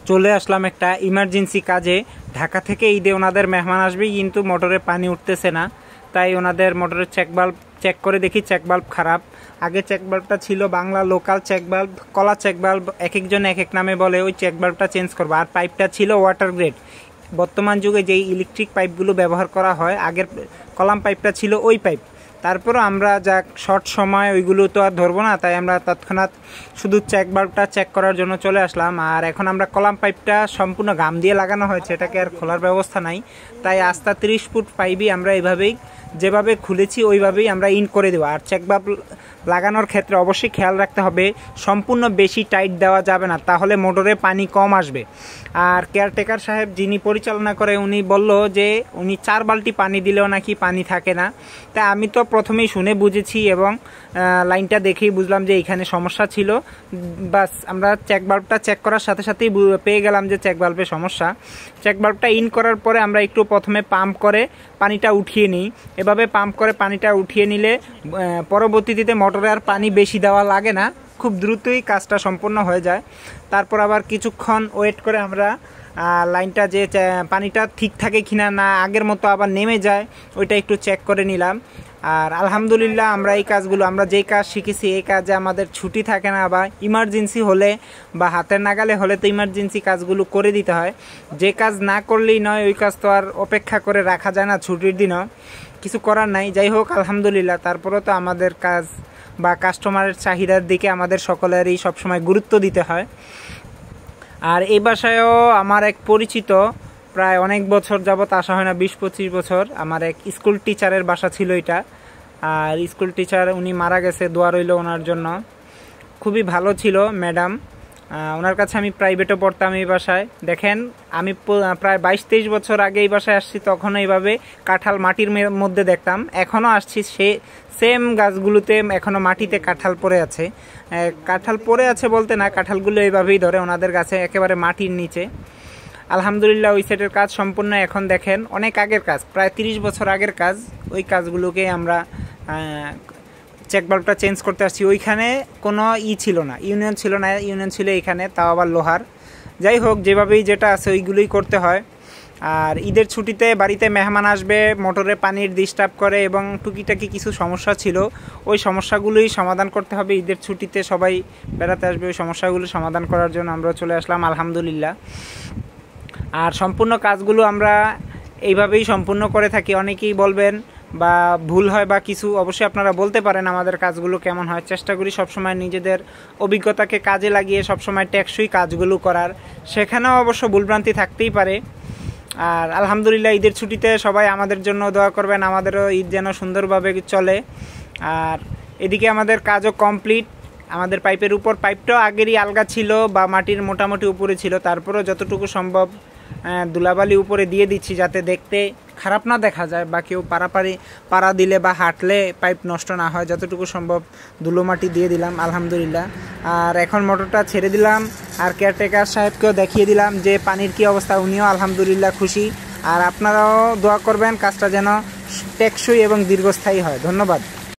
চলে আসলাম একটা ইমার্জেন্সি কাজে। ঢাকা থেকে ঈদে ওনাদের মেহমান আসবে, কিন্তু মোটরে পানি উঠতেছে না। তাই ওনাদের মোটরের চেক বাল্ব চেক করে দেখি চেক বাল্ব খারাপ। আগে চেক বাল্বটা ছিল বাংলা লোকাল চেক বাল্ব, কলা চেক বাল্ব, এক একজন এক এক নামে বলে। ওই চেক বাল্বটা চেঞ্জ করবো। আর পাইপটা ছিল ওয়াটার গ্রেড। বর্তমান যুগে যেই ইলেকট্রিক পাইপগুলো ব্যবহার করা হয়, আগের কলাম পাইপটা ছিল ওই পাইপ। তারপরও আমরা যা শর্ট সময় ওইগুলো তো আর ধরবো না, তাই আমরা তৎক্ষণাৎ শুধু চেক বাল্বটা চেক করার জন্য চলে আসলাম। আর এখন আমরা কলাম পাইপটা সম্পূর্ণ গাম দিয়ে লাগানো হয়েছে, এটাকে আর খোলার ব্যবস্থা নাই। তাই আস্তা 30 ফুট পাইপই আমরা এইভাবেই যেভাবে খুলেছি ওইভাবেই আমরা ইন করে দেবো। আর চেক বাল্ব লাগানোর ক্ষেত্রে অবশ্যই খেয়াল রাখতে হবে, সম্পূর্ণ বেশি টাইট দেওয়া যাবে না, তাহলে মোটরে পানি কম আসবে। আর কেয়ারটেকার সাহেব যিনি পরিচালনা করে উনি বলল যে উনি 4 বালতি পানি দিলেও নাকি পানি থাকে না। তাই আমি তো প্রথমেই শুনে বুঝেছি এবং লাইনটা দেখেই বুঝলাম যে এইখানে সমস্যা ছিল। বাস আমরা চেক বাল্বটা চেক করার সাথে সাথেই পেয়ে গেলাম যে চেক বাল্বের সমস্যা। চেক বাল্বটা ইন করার পরে আমরা একটু প্রথমে পাম্প করে পানিটা উঠিয়ে নিই। এভাবে পাম্প করে পানিটা উঠিয়ে নিলে পরবর্তীতে মোটরে আর পানি বেশি দেওয়া লাগে না, খুব দ্রুতই কাজটা সম্পন্ন হয়ে যায়। তারপর আবার কিছুক্ষণ ওয়েট করে আমরা লাইনটা যে পানিটা ঠিক থাকে কিনা, না আগের মতো আবার নেমে যায়, ওইটা একটু চেক করে নিলাম। আর আলহামদুলিল্লাহ আমরা এই কাজগুলো, আমরা যেই কাজ শিখেছি এই কাজে আমাদের ছুটি থাকে না, বা ইমার্জেন্সি হলে বা হাতের নাগালে হলে তো ইমার্জেন্সি কাজগুলো করে দিতে হয়। যে কাজ না করলেই নয়, ওই কাজ তো আর অপেক্ষা করে রাখা যায় না, ছুটির দিনও কিছু করার নাই। যাই হোক আলহামদুলিল্লাহ, তারপরেও তো আমাদের কাজ বা কাস্টমারের চাহিদার দিকে আমাদের সকলেরই সবসময় গুরুত্ব দিতে হয়। আর এই বাসায়ও আমার এক পরিচিত, প্রায় অনেক বছর যাবত আসা হয় না, 20-25 বছর, আমার এক স্কুল টিচারের বাসা ছিল এটা। আর স্কুল টিচার উনি মারা গেছে, দোয়া রইল ওনার জন্য। খুবই ভালো ছিল ম্যাডাম, ওনার কাছে আমি প্রাইভেটও পড়তাম এই বাসায়। দেখেন আমি প্রায় 22-23 বছর আগে এই বাসায় আসছি, তখন এইভাবে কাঁঠাল মাটির মধ্যে দেখতাম। এখনও আসছি, সেম গাছগুলোতে এখনও মাটিতে কাঁঠাল পড়ে আছে। কাঁঠাল পড়ে আছে বলতে না, কাঁঠালগুলো এইভাবেই ধরে ওনাদের গাছে, একেবারে মাটির নিচে। আলহামদুলিল্লাহ ওই সেটের কাজ সম্পূর্ণ। এখন দেখেন অনেক আগের কাজ, প্রায় 30 বছর আগের কাজ, ওই কাজগুলোকে আমরা চেক বাল্বটা চেঞ্জ করতে আসছি। ওইখানে কোনো ছিল না, ইউনিয়ন ছিল না, ইউনিয়ন ছিল এখানে, তাও আবার লোহার। যাই হোক যেভাবেই যেটা আছে ওইগুলোই করতে হয়। আর ঈদের ছুটিতে বাড়িতে মেহমান আসবে, মোটরে পানির ডিস্টার্ব করে এবং টুকিটাকি কিছু সমস্যা ছিল, ওই সমস্যাগুলোই সমাধান করতে হবে। ঈদের ছুটিতে সবাই বেড়াতে আসবে, ওই সমস্যাগুলো সমাধান করার জন্য আমরা চলে আসলাম আলহামদুলিল্লাহ। আর সম্পূর্ণ কাজগুলো আমরা এইভাবেই সম্পূর্ণ করে থাকি। অনেকেই বলবেন বা ভুল হয় বা কিছু, অবশ্যই আপনারা বলতে পারেন আমাদের কাজগুলো কেমন হয়। চেষ্টা করি সবসময় নিজেদের অভিজ্ঞতাকে কাজে লাগিয়ে সবসময় টেকসই কাজগুলো করার, সেখানেও অবশ্য ভুলভ্রান্তি থাকতেই পারে। আর আলহামদুলিল্লাহ ঈদের ছুটিতে সবাই আমাদের জন্য দোয়া করবেন, আমাদেরও ঈদ যেন সুন্দরভাবে চলে। আর এদিকে আমাদের কাজও কমপ্লিট। আমাদের পাইপের উপর, পাইপটাও আগেরই আলগা ছিল বা মাটির মোটামুটি উপরে ছিল, তারপরেও যতটুকু সম্ভব ধুলাবালি উপরে দিয়ে দিচ্ছি যাতে দেখতে খারাপ না দেখা যায়, বা কেউ পাড়া দিলে বা হাঁটলে পাইপ নষ্ট না হয়, যতটুকু সম্ভব ধুলো মাটি দিয়ে দিলাম আলহামদুলিল্লাহ। আর এখন মোটরটা ছেড়ে দিলাম, আর কেয়ারটেকার সাহেবকেও দেখিয়ে দিলাম যে পানির কী অবস্থা, উনিও আলহামদুলিল্লাহ খুশি। আর আপনারাও দোয়া করবেন কাজটা যেন টেকসই এবং দীর্ঘস্থায়ী হয়। ধন্যবাদ।